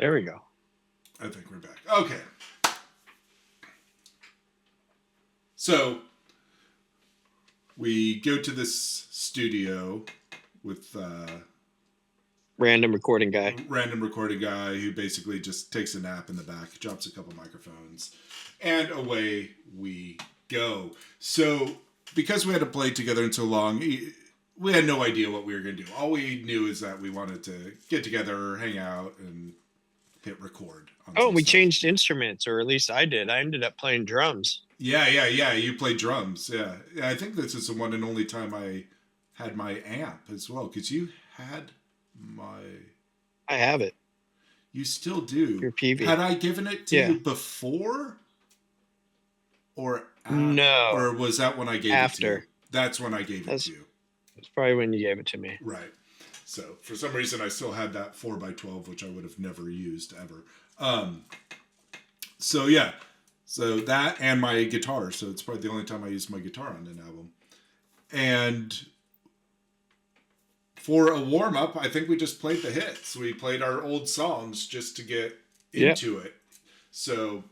There we go. I think we're back. Okay. So we go to this studio with random recording guy who basically just takes a nap in the back, drops a couple microphones, and away we go. So because we had to play together in so long, we had no idea what we were going to do. All we knew is that we wanted to get together, hang out, and hit record. We changed instruments, or at least I did. I ended up playing drums. Yeah. You played drums. Yeah. I think this is the one and only time I had my amp as well, because you had my... I have it. You still do. Your PV. Had I given it to you before? Or after? No. Or was that when I gave it to you? That's when I gave it to you. That's probably when you gave it to me. Right. So for some reason I still had that 4x12, which I would have never used ever. So yeah. So that and my guitar. So it's probably the only time I used my guitar on an album. And for a warm-up, I think we just played the hits. We played our old songs just to get into it. So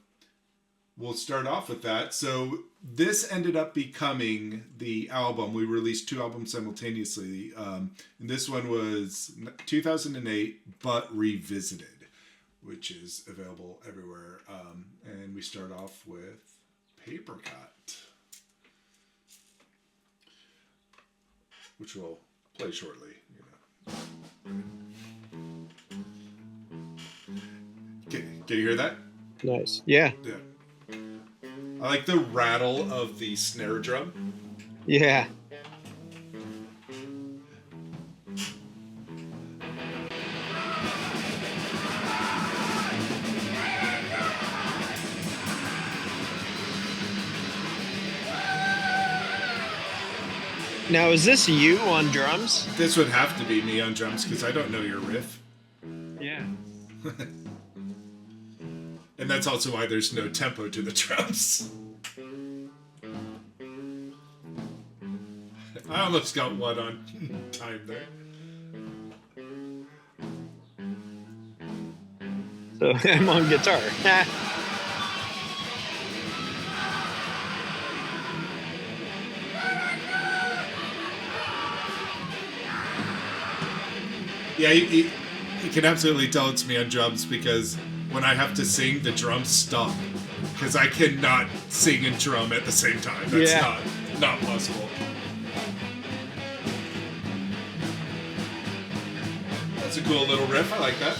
we'll start off with that. So this ended up becoming the album. We released 2 albums simultaneously. And this one was 2008, but revisited, which is available everywhere. And we start off with Papercut, which we'll play shortly. Can you hear that? Nice. Yeah. I like the rattle of the snare drum. Yeah. Now, is this you on drums? This would have to be me on drums because I don't know your riff. Yeah. And that's also why there's no tempo to the drums. I almost got one on time there. So I'm on guitar. Yeah, you can absolutely tell it's me on drums because when I have to sing, the drums stop. Because I cannot sing and drum at the same time. That's not possible. That's a cool little riff. I like that.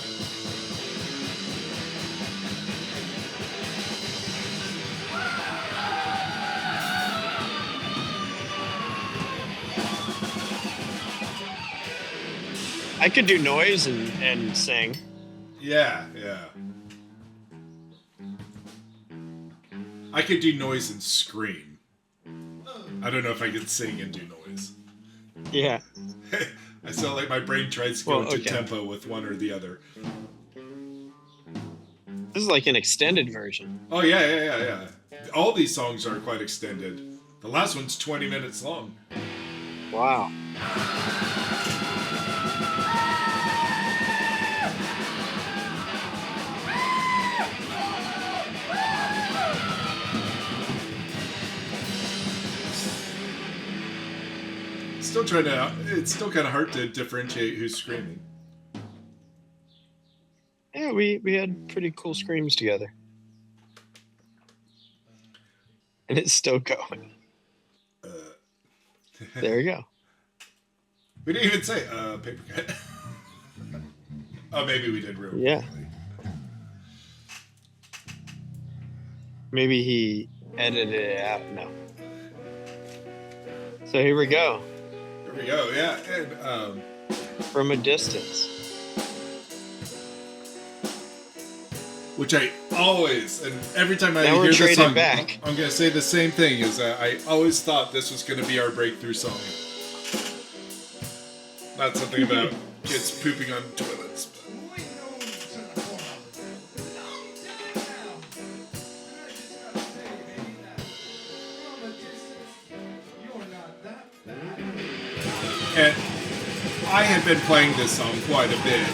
I could do noise and sing. Yeah. I could do noise and scream. I don't know if I could sing and do noise. Yeah. I feel like my brain tries to go into tempo with one or the other. This is like an extended version. Oh, yeah. All these songs are quite extended. The last one's 20 minutes long. Wow. It's still kind of hard to differentiate who's screaming. Yeah, we had pretty cool screams together. And it's still going. There you go. We didn't even say Papercut. Oh, maybe we did real quickly. Maybe he edited it out. No. So here we go. Here we go, yeah. And, From a Distance. Which I always, and every time I hear this song, back. I'm going to say the same thing, is that I always thought this was going to be our breakthrough song. Not something about kids pooping on toilets. But. And I had been playing this song quite a bit.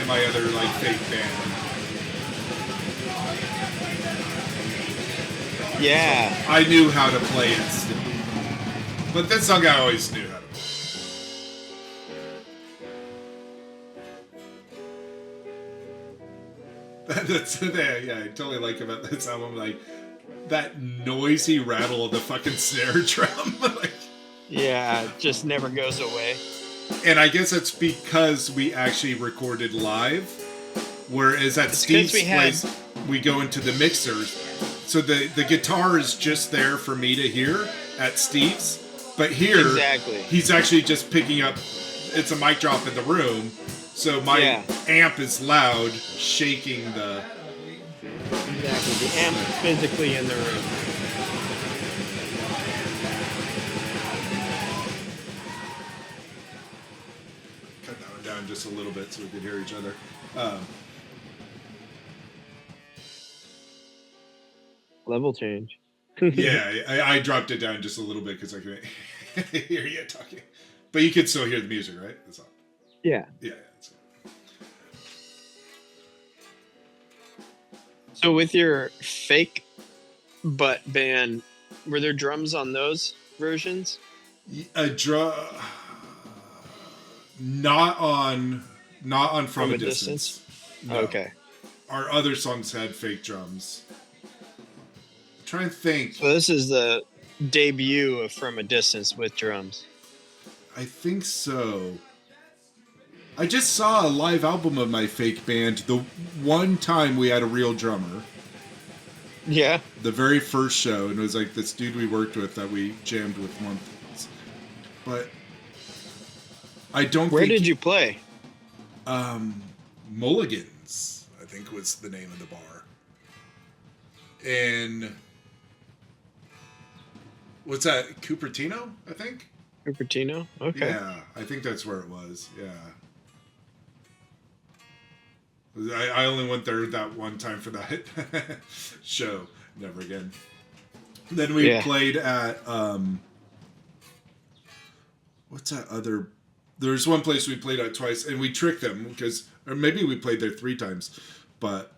in my other like fake band. Yeah. So I knew how to play it still. But this song I always knew how to play. That's yeah, I totally like about this album, like that noisy rattle of the fucking snare drum. Like, yeah, it just never goes away. And I guess that's because we actually recorded live, whereas at Steve's place we go into the mixers, so the guitar is just there for me to hear at Steve's, but here he's actually just picking up. It's a mic drop in the room. So my amp is loud, shaking the... Exactly, the amp physically in the room. Cut that one down just a little bit so we could hear each other. Level change. Yeah, I dropped it down just a little bit because I couldn't hear you talking. But you could still hear the music, right? That's all. Yeah. Yeah. So with your fake butt band, were there drums on those versions? Not on From a Distance. No. Okay. Our other songs had fake drums. I'm trying to think. So this is the debut of From a Distance with drums. I think so. I just saw a live album of my fake band. The one time we had a real drummer. Yeah. The very first show, and it was like this dude we worked with that we jammed with once. But I don't Where did you play? Mulligan's, I think was the name of the bar. And what's that? Cupertino, I think? Cupertino? Okay. Yeah, I think that's where it was. Yeah. I only went there that one time for that show. Never again. Then we played at what's that other? There's one place we played at twice, and we tricked them because, or maybe we played there 3 times, but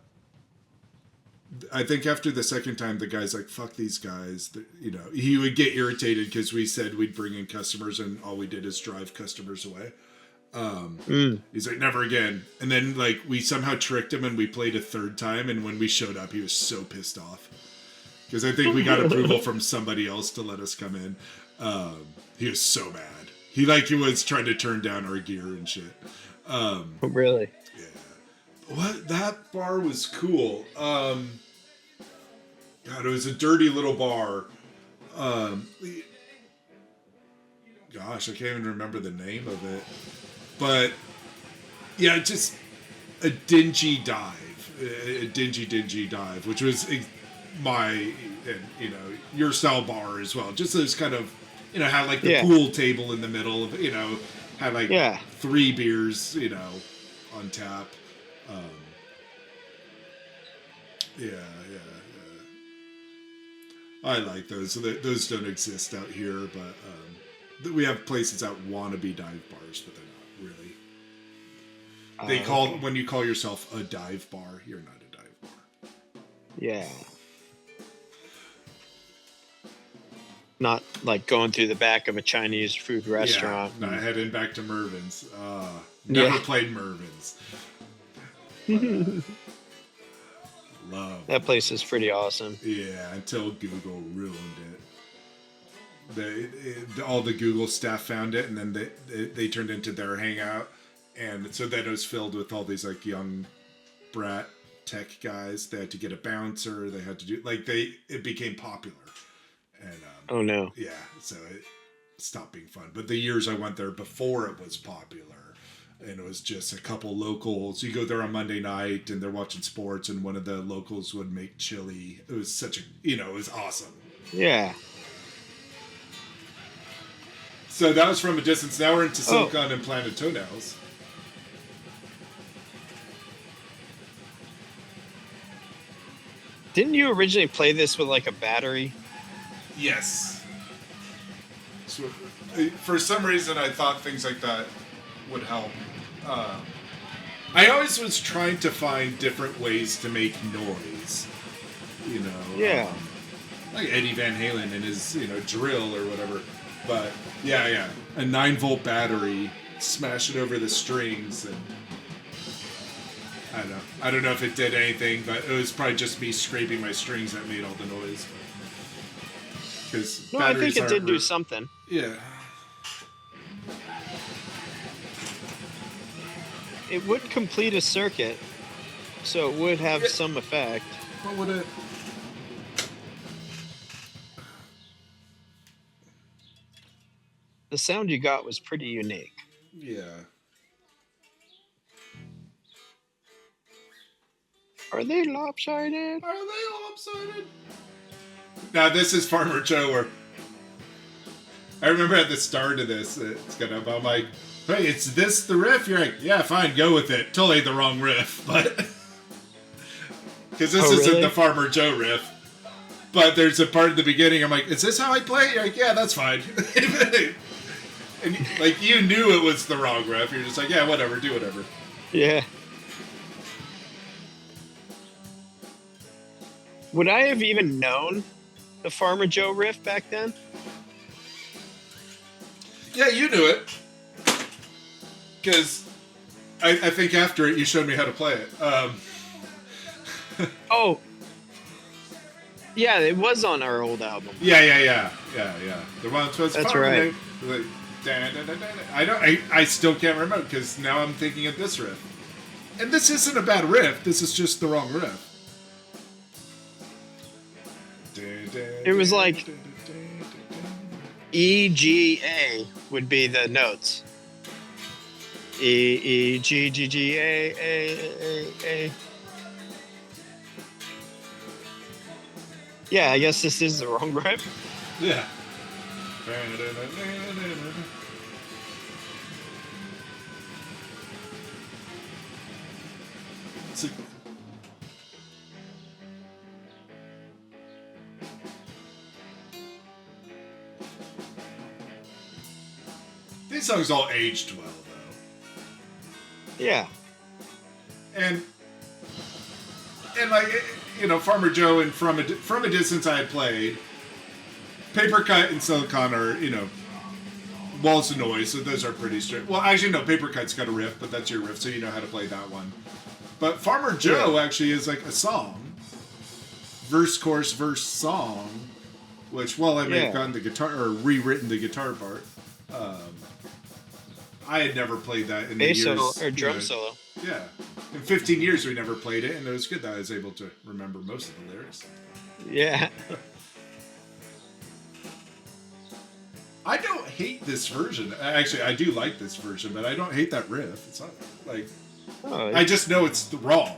I think after the second time, the guy's like, "Fuck these guys," you know. He would get irritated because we said we'd bring in customers, and all we did is drive customers away. He's like, "Never again." And then like we somehow tricked him, and we played a 3rd time. And when we showed up, he was so pissed off because I think we got approval from somebody else to let us come in. He was so mad. He was trying to turn down our gear and shit. Really? Yeah. What, that bar was cool. God, it was a dirty little bar. Gosh, I can't even remember the name of it. But yeah, just a dingy dive, dingy dive, which was my, your style bar as well. Just those kind of, had like the pool table in the middle of, had like 3 beers, on tap. I like those. So those don't exist out here, but we have places that wannabe dive bars, but they're not really. When you call yourself a dive bar, you're not a dive bar. Yeah. Not like going through the back of a Chinese food restaurant. Yeah, no, heading back to Mervin's. Never played Mervin's. But, love that place is pretty awesome. Yeah, until Google ruined it. All the Google staff found it, and then they turned into their hangout, and so then it was filled with all these like young brat tech guys. They had to get a bouncer. They had to do it became popular, and oh no, yeah, so it stopped being fun. But the years I went there before it was popular. And it was just a couple locals. You go there on Monday night, and they're watching sports, and one of the locals would make chili. It was such a, it was awesome. Yeah. So that was From a Distance. Now we're into Silicone Implanted Toenails. Didn't you originally play this with like a battery? Yes. So, for some reason, I thought things like that would help. I always was trying to find different ways to make noise. You know. Yeah. Like Eddie Van Halen and his, drill or whatever. But yeah. A 9-volt battery, smash it over the strings, and I don't know if it did anything, but it was probably just me scraping my strings that made all the noise. No, I think it did do something. Yeah. It would complete a circuit, so it would have some effect. What would it? The sound you got was pretty unique. Yeah. Are they lopsided? Are they lopsided? Now, this is Farmer Joe, where I remember at the start of this, I'm like, hey, it's this the riff? You're like, yeah, fine, go with it. Totally the wrong riff, but... Because this isn't the Farmer Joe riff. But there's a part in the beginning, I'm like, is this how I play? You're like, yeah, that's fine. And, like, you knew it was the wrong riff. You're just like, yeah, whatever, do whatever. Yeah. Would I have even known the Farmer Joe riff back then? Yeah, you knew it. Because I think after it, you showed me how to play it. Oh. Yeah, it was on our old album. Yeah. The one that was That's right. Like, I still can't remember because now I'm thinking of this riff. And this isn't a bad riff. This is just the wrong riff. It was like E, G, A would be the notes. E, G, G, G, A. Yeah, I guess this is the wrong riff. Yeah. So, these songs all aged well, though. Yeah. And like, Farmer Joe and From a Distance I had played. Papercut and Silicone are, walls of noise, so those are pretty straight. Well, actually, no, Papercut's got a riff, but that's your riff, so you know how to play that one. But Farmer Joe actually is like a song. Verse, chorus, verse, song. Which, while I may have gotten the guitar, or rewritten the guitar part, I had never played that in the years. Bass solo, or drum solo. Yeah. In 15 years we never played it, and it was good that I was able to remember most of the lyrics. Yeah. I don't hate this version. Actually, I do like this version, but I don't hate that riff. It's not like... Oh, I just know it's wrong.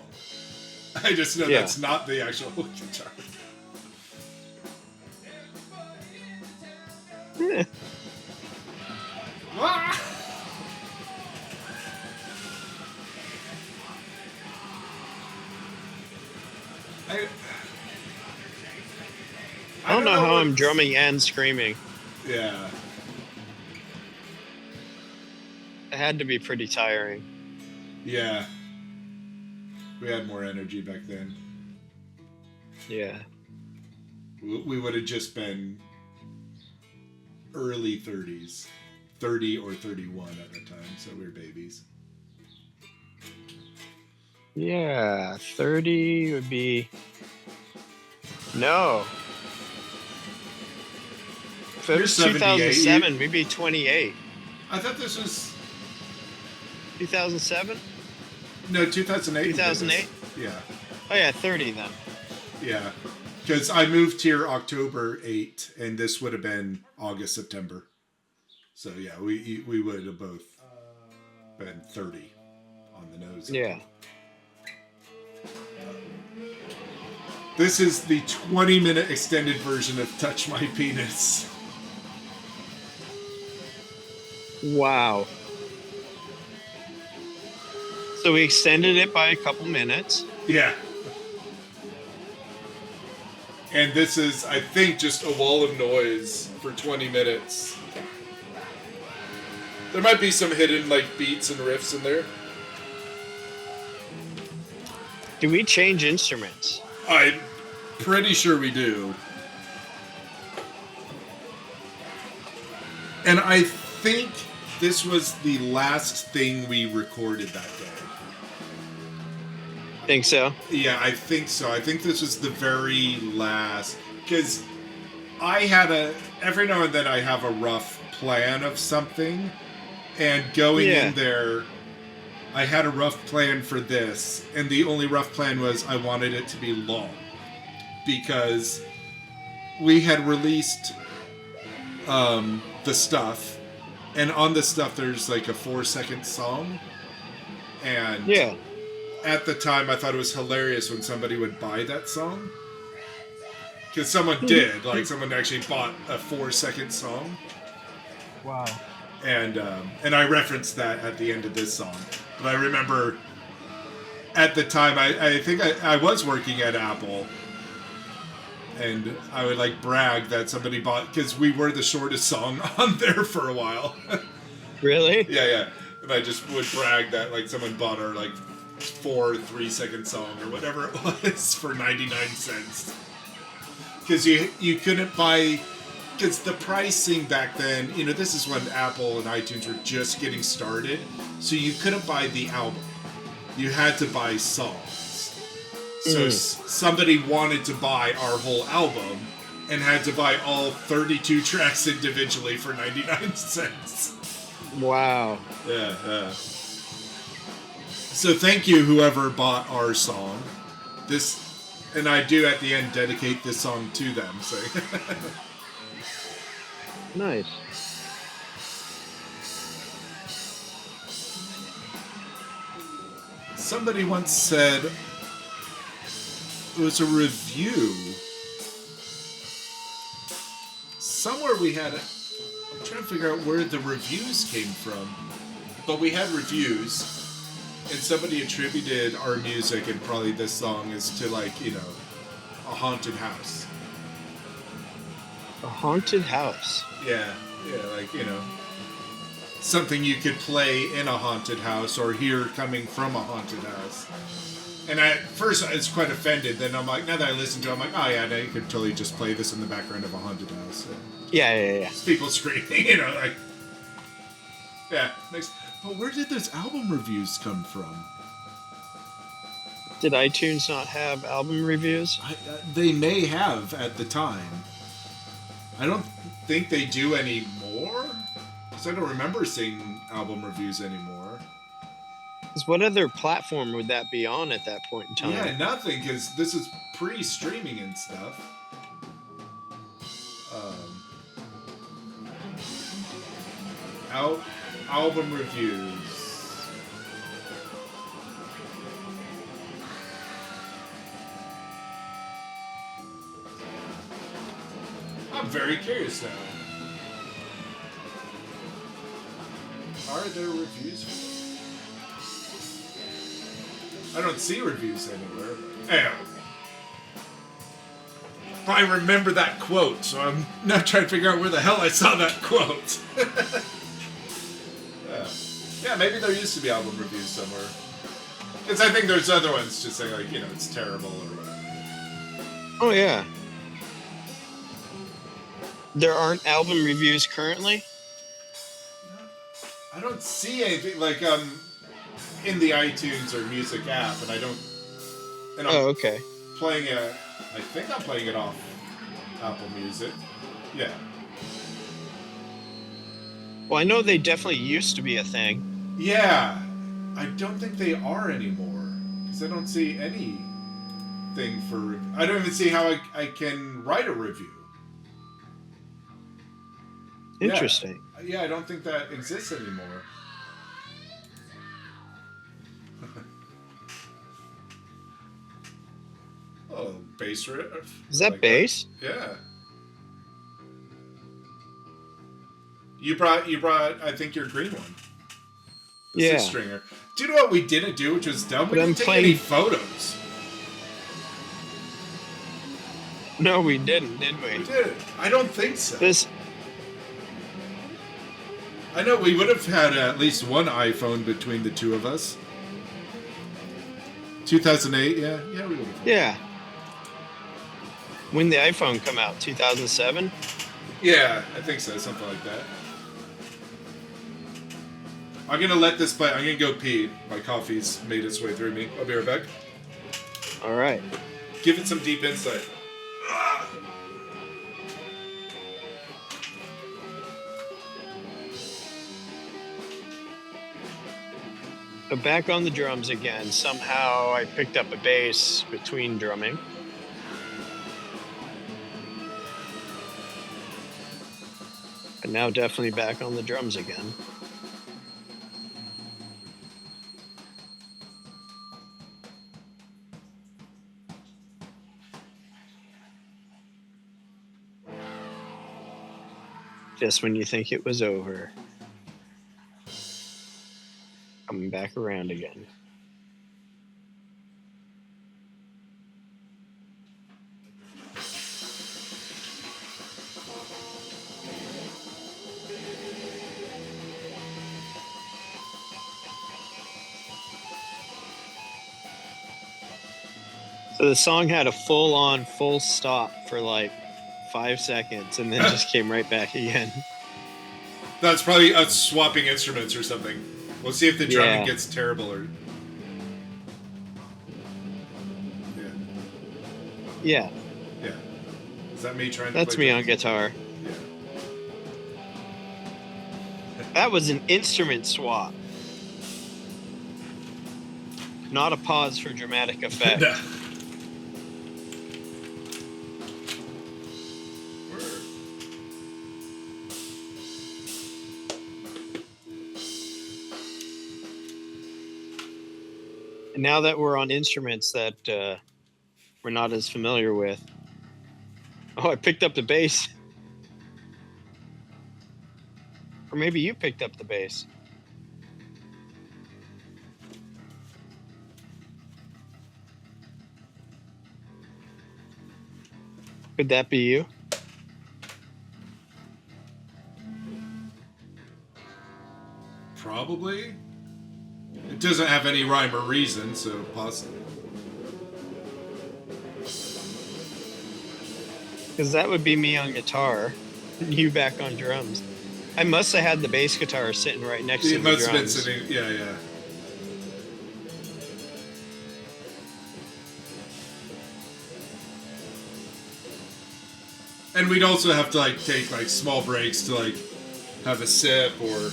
I just know that's not the actual guitar. Yeah. Ah! I don't know how I'm drumming and screaming. Yeah. It had to be pretty tiring. Yeah. We had more energy back then. Yeah. We would have just been early 30s. 30 or 31 at the time, so we were babies. Yeah, 30 would be... No. If it was 2007, we'd be 28. I thought this was... 2007? No, 2008. 2008? Yeah. Oh yeah, 30 then. Yeah. Because I moved here October 8, and this would have been August, September. So yeah, we would have both been 30 on the nose. Yeah. This is the 20-minute extended version of Touch My Penis. Wow. So we extended it by a couple minutes. Yeah. And this is, I think, just a wall of noise for 20 minutes. There might be some hidden, beats and riffs in there. Do we change instruments? I'm pretty sure we do. And I think this was the last thing we recorded that day. Think so? Yeah, I think so. I think this was the very last. Because I had every now and then I have a rough plan of something. And going in there, I had a rough plan for this. And the only rough plan was I wanted it to be long. Because we had released the stuff. And on the stuff, there's like a 4-second song. And at the time, I thought it was hilarious when somebody would buy that song. Because someone did. Like, someone actually bought a 4-second song. Wow. And I referenced that at the end of this song. But I remember at the time, I think I was working at Apple. And I would like brag that somebody bought, because we were the shortest song on there for a while. Really? Yeah. And I just would brag that like someone bought our like 4 3-second song or whatever it was for 99 cents. Because you couldn't buy, because the pricing back then, you know, this is when Apple and iTunes were just getting started. So you couldn't buy the album. You had to buy songs. So somebody wanted to buy our whole album and had to buy all 32 tracks individually for 99 cents. Wow. Yeah. So thank you, whoever bought our song. And I do at the end dedicate this song to them. So. Nice. Somebody once said it was a review. Somewhere we had I'm trying to figure out where the reviews came from. But we had reviews, and somebody attributed our music and probably this song is to, like, you know, a haunted house. A haunted house? Yeah, like, you know, something you could play in a haunted house or hear coming from a haunted house. And at first I was quite offended, then I'm like, now that I listen to it, I'm like, oh yeah, now you could totally just play this in the background of a haunted house. Yeah. It's people screaming, you know, like, yeah, nice. But where did those album reviews come from? Did iTunes not have album reviews? They may have at the time. I don't think they do anymore, because I don't remember seeing album reviews anymore. Because what other platform would that be on at that point in time? Yeah, nothing, because this is pre-streaming and stuff. Album reviews. I'm very curious now. Are there reviews for this? I don't see reviews anywhere. Anyway. I remember that quote, so I'm not trying to figure out where the hell I saw that quote. Yeah, maybe there used to be album reviews somewhere. Because I think there's other ones just saying, like, you know, it's terrible or whatever. Oh, yeah. There aren't album reviews currently? I don't see anything, like, in the iTunes or music app, and I don't... And I'm okay. Playing it... I think I'm playing it off Apple Music. Yeah. Well, I know they definitely used to be a thing. Yeah. I don't think they are anymore. Because I don't see anything for... I don't even see how I can write a review. Interesting. Yeah, I don't think that exists anymore. Oh, bass riff. Is that like bass? That. Yeah. You brought, I think, your green one. The yeah. 6-stringer. Do you know what we didn't do, which was dumb? We didn't take any photos. No, we didn't, did we? We did. I don't think so. I know we would have had at least one iPhone between the two of us. 2008, yeah, we would have. Yeah. When the iPhone come out, 2007? Yeah, I think so, something like that. I'm gonna let this play. I'm gonna go pee. My coffee's made its way through me. I'll be right back. All right. Give it some deep insight. So back on the drums again. Somehow I picked up a bass between drumming. But now definitely back on the drums again. Just when you think it was over. Coming back around again. So the song had a full stop for like 5 seconds and then just came right back again. That's probably us swapping instruments or something. We'll see if the drumming gets terrible or. Yeah. Yeah. Is that me trying to That's play me drums? on guitar. Yeah. That was an instrument swap. Not a pause for dramatic effect. No. And now that we're on instruments that we're not as familiar with. Oh, I picked up the bass. Or maybe you picked up the bass. Could that be you? Probably. It doesn't have any rhyme or reason, so possibly. Because that would be me on guitar, and you back on drums. I must have had the bass guitar sitting right next to the drums. It must have been sitting, yeah. And we'd also have to like take like small breaks to like have a sip or.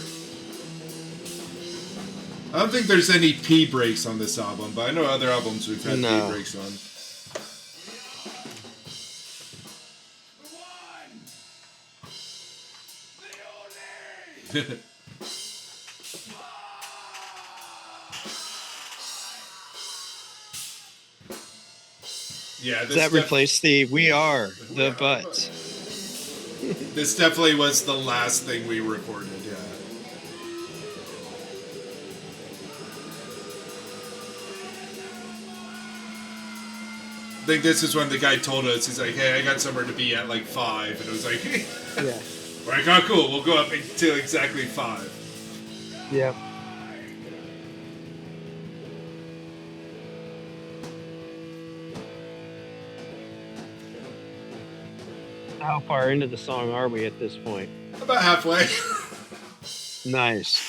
I don't think there's any pee breaks on this album, but I know other albums we've had pee breaks on. Yeah, does that replace the "We Are the Butts"? This definitely was the last thing we recorded. Yeah. I think this is when the guy told us, he's like, "Hey, I got somewhere to be at like 5," and it was like, "Yeah, we're like, oh, cool, we'll go up until exactly 5." Yeah. How far into the song are we at this point? About halfway. Nice.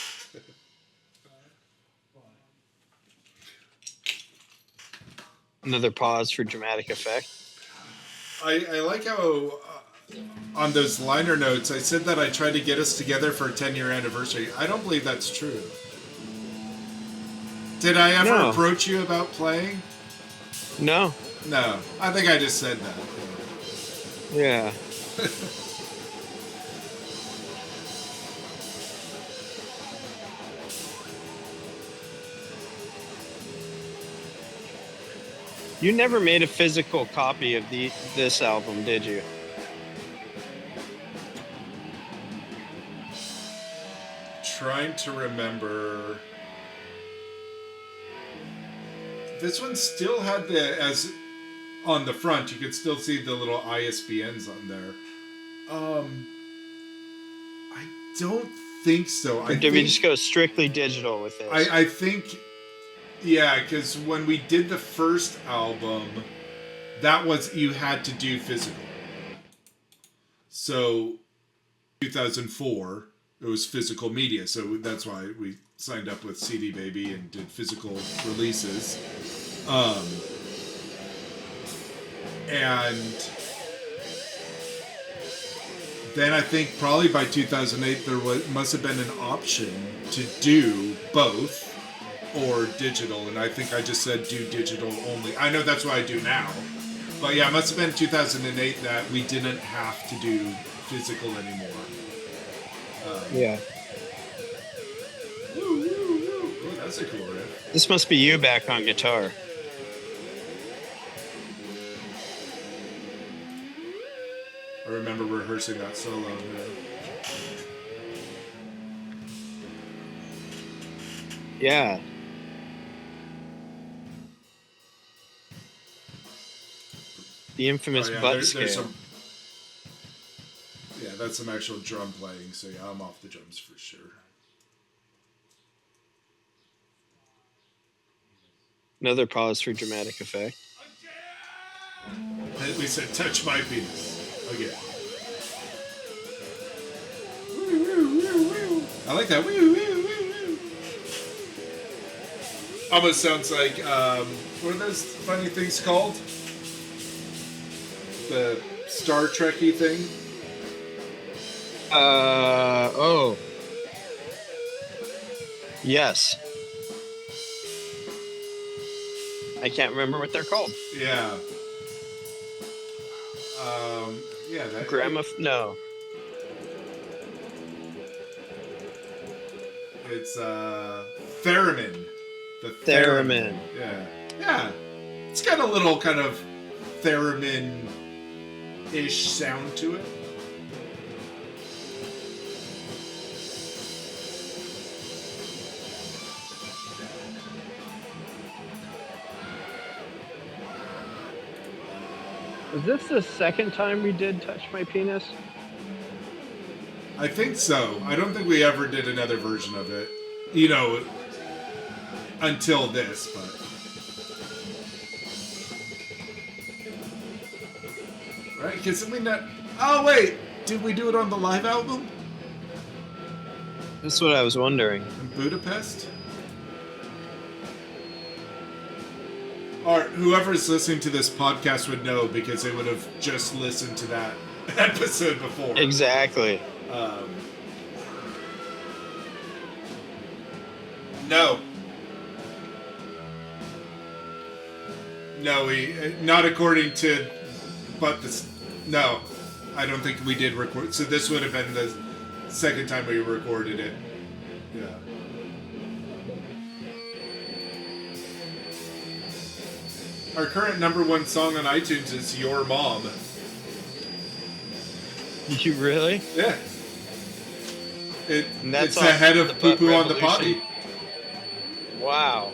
Another pause for dramatic effect. I like how on those liner notes I said that I tried to get us together for a 10-year anniversary. I don't believe that's true. Did I ever approach you about playing? No. No. I think I just said that. Yeah. You never made a physical copy of this album, did you? Trying to remember. This one still had as on the front, you could still see the little ISBNs on there. I don't think so. Or did we just go strictly digital with this? I think Yeah, because when we did the first album, that was you had to do physical. So 2004, it was physical media. So that's why we signed up with CD Baby and did physical releases. And then I think probably by 2008 there must have been an option to do both or digital, and I think I just said do digital only. I know that's what I do now, but yeah, it must have been 2008 that we didn't have to do physical anymore. Yeah. Oh, that's a cool riff. This must be you back on guitar. I remember rehearsing that solo. Yeah. The infamous butt scale. Yeah, that's some actual drum playing, so yeah, I'm off the drums for sure. Another pause for dramatic effect. We said touch my penis. Again. I like that. Almost sounds like, what are those funny things called? The Star Trek-y thing? Oh. Yes. I can't remember what they're called. Yeah. Yeah, that... No. It's, theremin. The theremin. Yeah. Yeah. It's got a little kind of theremin-ish sound to it. Was this the second time we did Touch My Penis? I think so. I don't think we ever did another version of it. You know, until this, but... Right? Because we not... Oh, wait! Did we do it on the live album? That's what I was wondering. In Budapest? Or whoever's listening to this podcast would know because they would have just listened to that episode before. Exactly. No. No, we... Not according to... But this... No. I don't think we did record... So this would have been the second time we recorded it. Yeah. Our current #1 song on iTunes is Your Mom. You really? Yeah. It's off ahead of the Poo Butt Poo on the Revolution. Potty. Wow.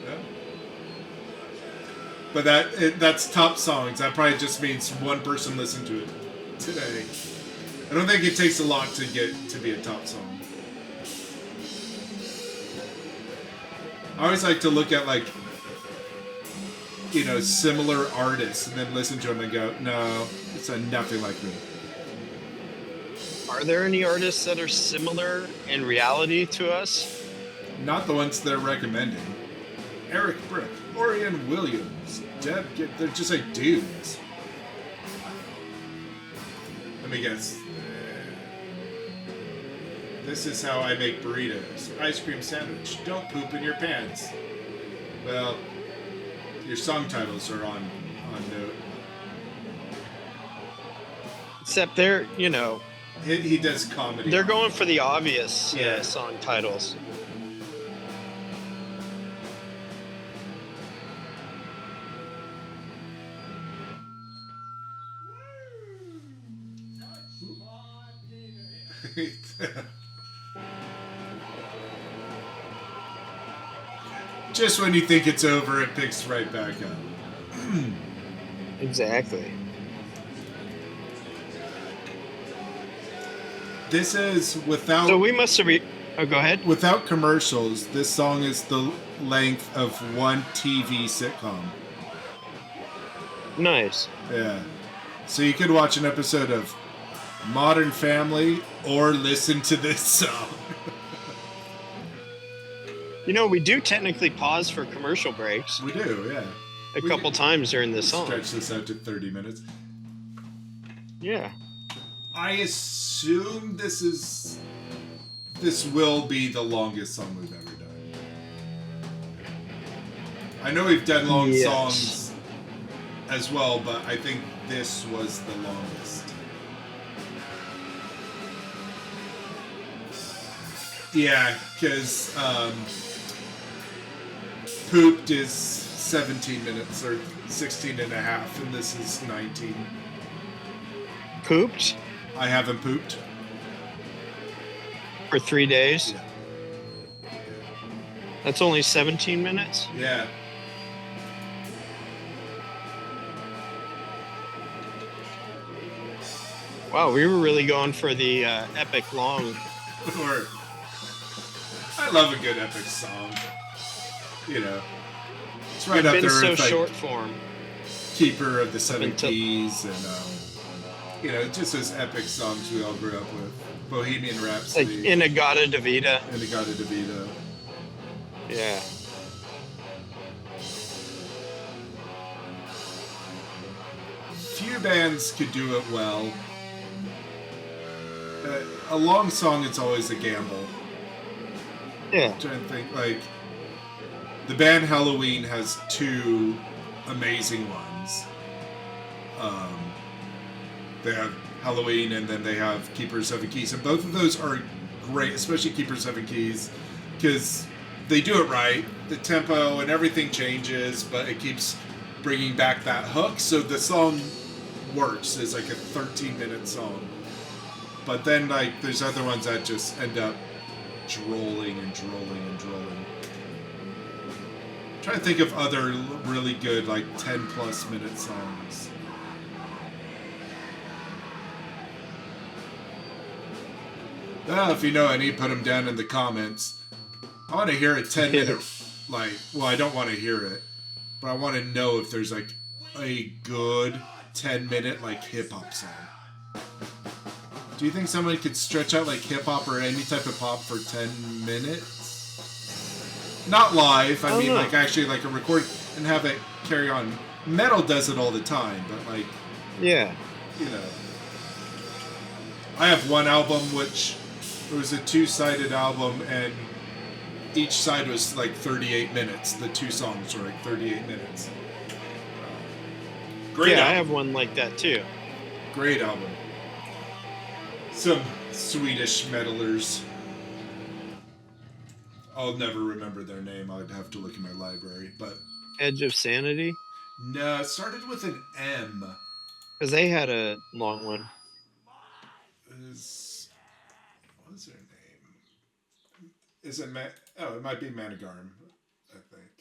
Yeah. But that's top songs. That probably just means one person listened to it today. I don't think it takes a lot to get to be a top song. I always like to look at, like, you know, similar artists and then listen to them and go, no, it's nothing like me. Are there any artists that are similar in reality to us? Not the ones they're recommending. Eric Brick, Orion Williams, Deb, they're just like dudes. Let me guess. This is how I make burritos. Ice cream sandwich. Don't poop in your pants. Well, your song titles are on note. Except they're, you know... He does comedy. They're going for the obvious song titles. Just when you think it's over, it picks right back up. Exactly. This is without... So we must have... Oh, go ahead. Without commercials, this song is the length of one TV sitcom. Nice. Yeah. So you could watch an episode of Modern Family or listen to this song. We do technically pause for commercial breaks. We do, yeah. A couple times during this song. Stretch this out to 30 minutes. Yeah. I assume this will be the longest song we've ever done. I know we've done long songs as well, but I think this was the longest. Yeah, because Pooped is 17 minutes or 16 and a half, and this is 19. Pooped? I haven't pooped. For 3 days? Yeah. That's only 17 minutes? Yeah. Wow, we were really going for the epic long. Or, I love a good epic song. It's right up there so with like short form. Keeper of the Seven Keys and just those epic songs we all grew up with. Bohemian Rhapsody. Like In-A-Gadda-Da-Vida. In-A-Gadda-Da-Vida. Yeah. Few bands could do it well. A long song, it's always a gamble. Yeah. I'm trying to think, like, the band Halloween has two amazing ones. They have Halloween and then they have Keeper of Seven Keys, and both of those are great, especially Keeper of Seven Keys, because they do it right. The tempo and everything changes, but it keeps bringing back that hook, so the song works as like a 13-minute song. But then, like, there's other ones that just end up drolling and drolling and drolling. I'm trying to think of other really good, like, 10-plus minute songs. If you know any, put them down in the comments. I want to hear a 10-minute, I don't want to hear it, but I want to know if there's, like, a good 10-minute, like, hip-hop song. Do you think someone could stretch out like hip-hop or any type of pop for 10 minutes? Not live, I mean like actually like a recording and have it carry on. Metal does it all the time, but like... Yeah. I have one album which it was a two-sided album and each side was like 38 minutes. The two songs were like 38 minutes. Great album. I have one like that too. Great album. Some Swedish metalers. I'll never remember their name. I'd have to look in my library, but... Edge of Sanity? No, it started with an M. Because they had a long one. What is their name? Is it it might be Manigarm, I think.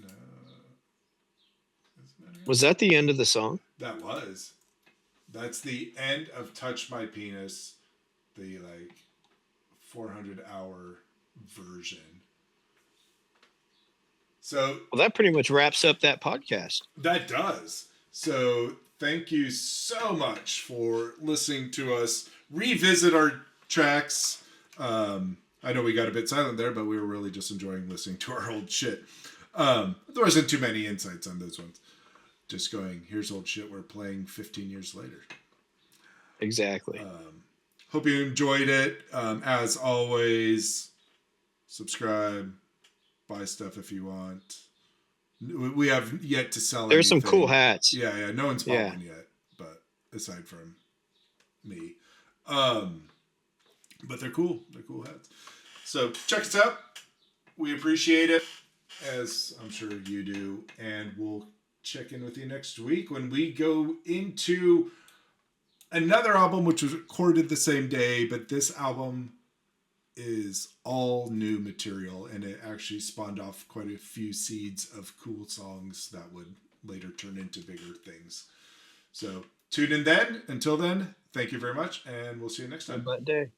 No. Was that the end of the song? That was. That's the end of Touch My Penis, the, 400-hour version. So... Well, that pretty much wraps up that podcast. That does. So, thank you so much for listening to us revisit our tracks. I know we got a bit silent there, but we were really just enjoying listening to our old shit. There wasn't too many insights on those ones. Just going, here's old shit we're playing 15 years later. Exactly. Hope you enjoyed it. As always, subscribe, buy stuff if you want. We have yet to sell There's anything. some cool hats. Yeah. No one's bought one yet, but aside from me. But they're cool. They're cool hats. So check us out. We appreciate it, as I'm sure you do. And we'll check in with you next week when we go into another album which was recorded the same day, but this album is all new material and it actually spawned off quite a few seeds of cool songs that would later turn into bigger things. So tune in then. Until then, thank you very much and we'll see you next time. Have a day.